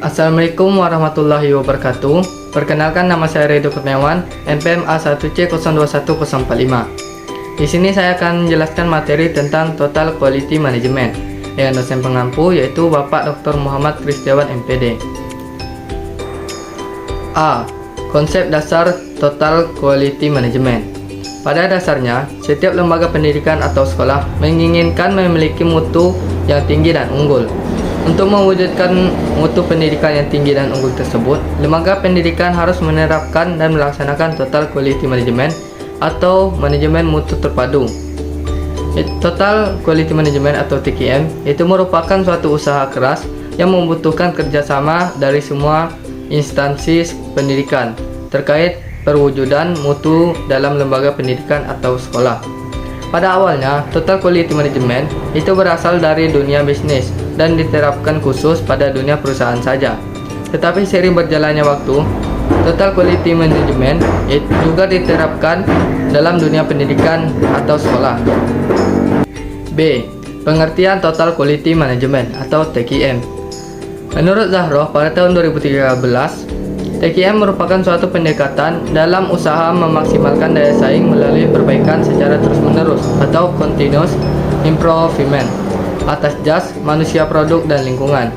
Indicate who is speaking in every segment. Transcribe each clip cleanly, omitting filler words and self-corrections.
Speaker 1: Assalamualaikum warahmatullahi wabarakatuh. Perkenalkan, nama saya Redo Kurniawan, NPM A1C021045. Di sini saya akan menjelaskan materi tentang Total Quality Management dengan dosen pengampu yaitu Bapak Dr. Muhammad Kristiawan MPD. A. Konsep dasar Total Quality Management. Pada dasarnya, setiap lembaga pendidikan atau sekolah menginginkan memiliki mutu yang tinggi dan unggul. Untuk mewujudkan mutu pendidikan yang tinggi dan unggul tersebut, lembaga pendidikan harus menerapkan dan melaksanakan Total Quality Management atau manajemen mutu terpadu. Total Quality Management atau TQM itu merupakan suatu usaha keras yang membutuhkan kerjasama dari semua instansi pendidikan terkait perwujudan mutu dalam lembaga pendidikan atau sekolah. Pada awalnya, Total Quality Management itu berasal dari dunia bisnis dan diterapkan khusus pada dunia perusahaan saja. Tetapi seiring berjalannya waktu, Total Quality Management juga diterapkan dalam dunia pendidikan atau sekolah. B. Pengertian Total Quality Management atau TQM. Menurut Zahroh pada tahun 2013, TQM merupakan suatu pendekatan dalam usaha memaksimalkan daya saing melalui perbaikan secara terus-menerus atau continuous improvement atas jas, manusia, produk, dan lingkungan.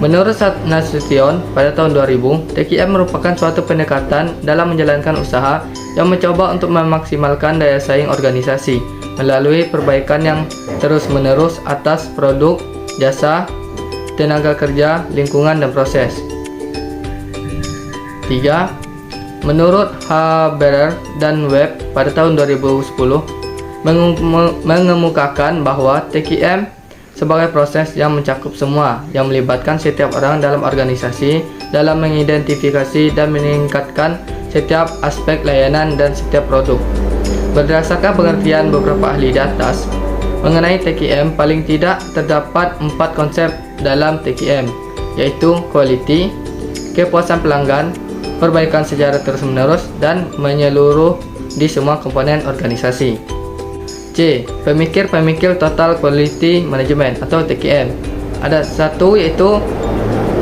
Speaker 1: Menurut Nasution pada tahun 2000, TQM merupakan suatu pendekatan dalam menjalankan usaha yang mencoba untuk memaksimalkan daya saing organisasi melalui perbaikan yang terus-menerus atas produk, jasa, tenaga kerja, lingkungan, dan proses. 3. Menurut Haberer dan Webb pada tahun 2010 mengemukakan bahwa TQM sebagai proses yang mencakup semua yang melibatkan setiap orang dalam organisasi dalam mengidentifikasi dan meningkatkan setiap aspek layanan dan setiap produk. Berdasarkan pengertian beberapa ahli di atas mengenai TQM, paling tidak terdapat 4 konsep dalam TQM, yaitu quality, kepuasan pelanggan, perbaikan secara terus-menerus, dan menyeluruh di semua komponen organisasi. C. Pemikir-pemikir Total Quality Management atau TQM. Ada satu yaitu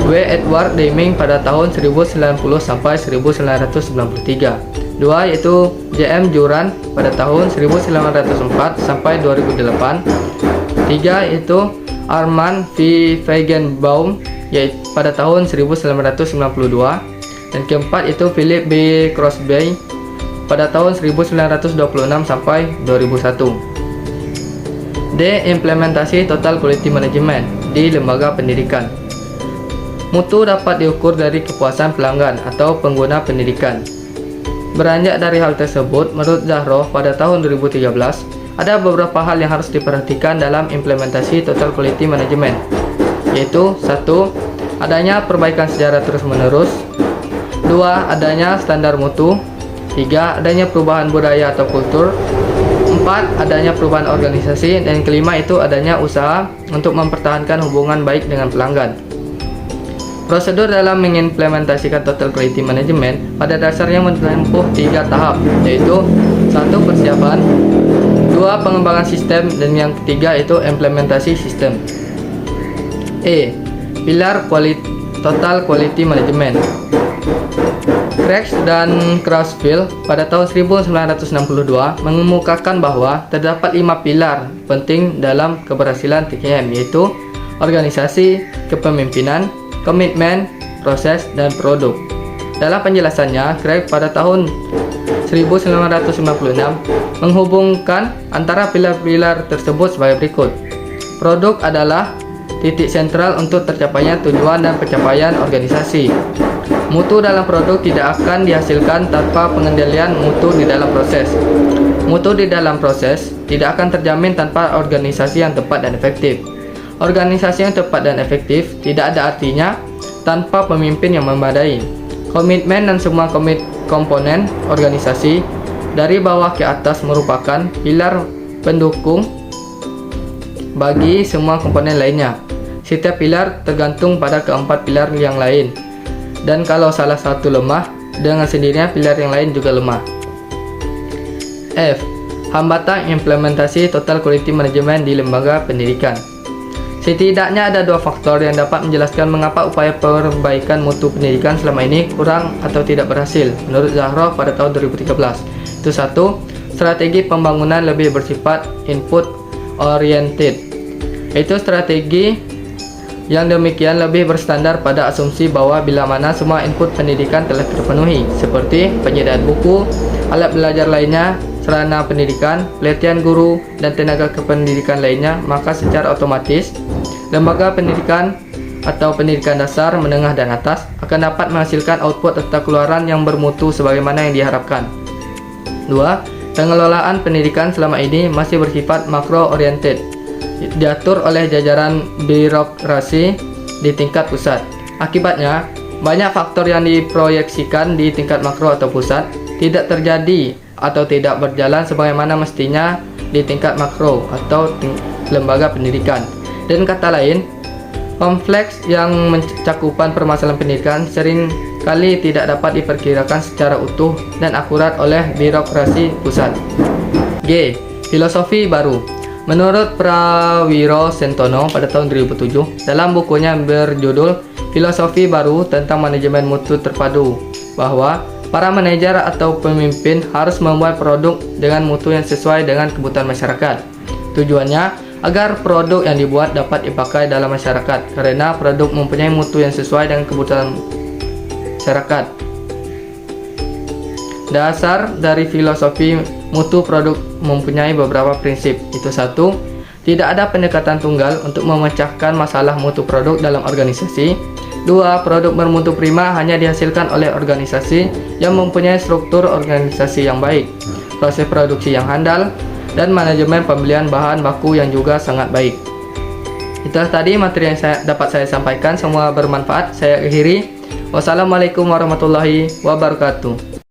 Speaker 1: W. Edward Deming pada tahun 1090 sampai 1993. 2. Yaitu J.M. Juran pada tahun 1904 sampai 2008. 3. Yaitu Armand V. Feigenbaum yaitu pada tahun 1992. Dan keempat yaitu Philip B. Crosby pada tahun 1926 sampai 2001. D. Implementasi Total Quality Management di lembaga pendidikan. Mutu dapat diukur dari kepuasan pelanggan atau pengguna pendidikan. Beranjak dari hal tersebut, menurut Zahroh pada tahun 2013, ada beberapa hal yang harus diperhatikan dalam implementasi Total Quality Management, yaitu 1. Adanya perbaikan secara terus-menerus. 2. Adanya standar mutu. 3. Adanya perubahan budaya atau kultur. 4. Adanya perubahan organisasi. Dan kelima itu adanya usaha untuk mempertahankan hubungan baik dengan pelanggan. Prosedur dalam mengimplementasikan Total Quality Management pada dasarnya menempuh 3 tahap, yaitu 1. Persiapan, 2. Pengembangan sistem, dan yang ketiga itu implementasi sistem. E. Pilar Total Quality Management. Craig dan Crossfield pada tahun 1962 mengemukakan bahwa terdapat 5 pilar penting dalam keberhasilan TQM, yaitu organisasi, kepemimpinan, komitmen, proses, dan produk. Dalam penjelasannya, Craig pada tahun 1956 menghubungkan antara pilar-pilar tersebut sebagai berikut. Produk adalah titik sentral untuk tercapainya tujuan dan pencapaian organisasi. Mutu dalam produk tidak akan dihasilkan tanpa pengendalian mutu di dalam proses. Mutu di dalam proses tidak akan terjamin tanpa organisasi yang tepat dan efektif. Organisasi yang tepat dan efektif tidak ada artinya tanpa pemimpin yang memadai. Komitmen dan semua komponen organisasi dari bawah ke atas merupakan pilar pendukung bagi semua komponen lainnya. Setiap pilar tergantung pada keempat pilar yang lain, dan kalau salah satu lemah, dengan sendirinya pilar yang lain juga lemah. F. Hambatan implementasi Total Quality Management di lembaga pendidikan. Setidaknya ada dua faktor yang dapat menjelaskan mengapa upaya perbaikan mutu pendidikan selama ini kurang atau tidak berhasil menurut Zahroh pada tahun 2013. Itu satu, strategi pembangunan lebih bersifat input oriented. Itu strategi yang demikian lebih berstandar pada asumsi bahwa bila mana semua input pendidikan telah terpenuhi, seperti penyediaan buku, alat belajar lainnya, sarana pendidikan, pelatihan guru, dan tenaga kependidikan lainnya, maka secara otomatis lembaga pendidikan atau pendidikan dasar, menengah, dan atas akan dapat menghasilkan output atau keluaran yang bermutu sebagaimana yang diharapkan. 2. Pengelolaan pendidikan selama ini masih bersifat makro-oriented, diatur oleh jajaran birokrasi di tingkat pusat. Akibatnya, banyak faktor yang diproyeksikan di tingkat makro atau pusat tidak terjadi atau tidak berjalan sebagaimana mestinya di tingkat makro atau lembaga pendidikan. Dan kata lain, kompleks yang mencakupan permasalahan pendidikan sering kali tidak dapat diperkirakan secara utuh dan akurat oleh birokrasi pusat. G. Filosofi baru. Menurut Prawiro Sentono pada tahun 2007 dalam bukunya berjudul Filosofi Baru tentang Manajemen Mutu Terpadu, bahwa para manajer atau pemimpin harus membuat produk dengan mutu yang sesuai dengan kebutuhan masyarakat. Tujuannya agar produk yang dibuat dapat dipakai dalam masyarakat, karena produk mempunyai mutu yang sesuai dengan kebutuhan masyarakat. Dasar dari filosofi mutu produk mempunyai beberapa prinsip. Itu satu, tidak ada pendekatan tunggal untuk memecahkan masalah mutu produk dalam organisasi. Dua, produk bermutu prima hanya dihasilkan oleh organisasi yang mempunyai struktur organisasi yang baik, proses produksi yang handal, dan manajemen pembelian bahan baku yang juga sangat baik. Itulah tadi materi yang dapat saya sampaikan. Semua bermanfaat. Saya akhiri. Wassalamualaikum warahmatullahi wabarakatuh.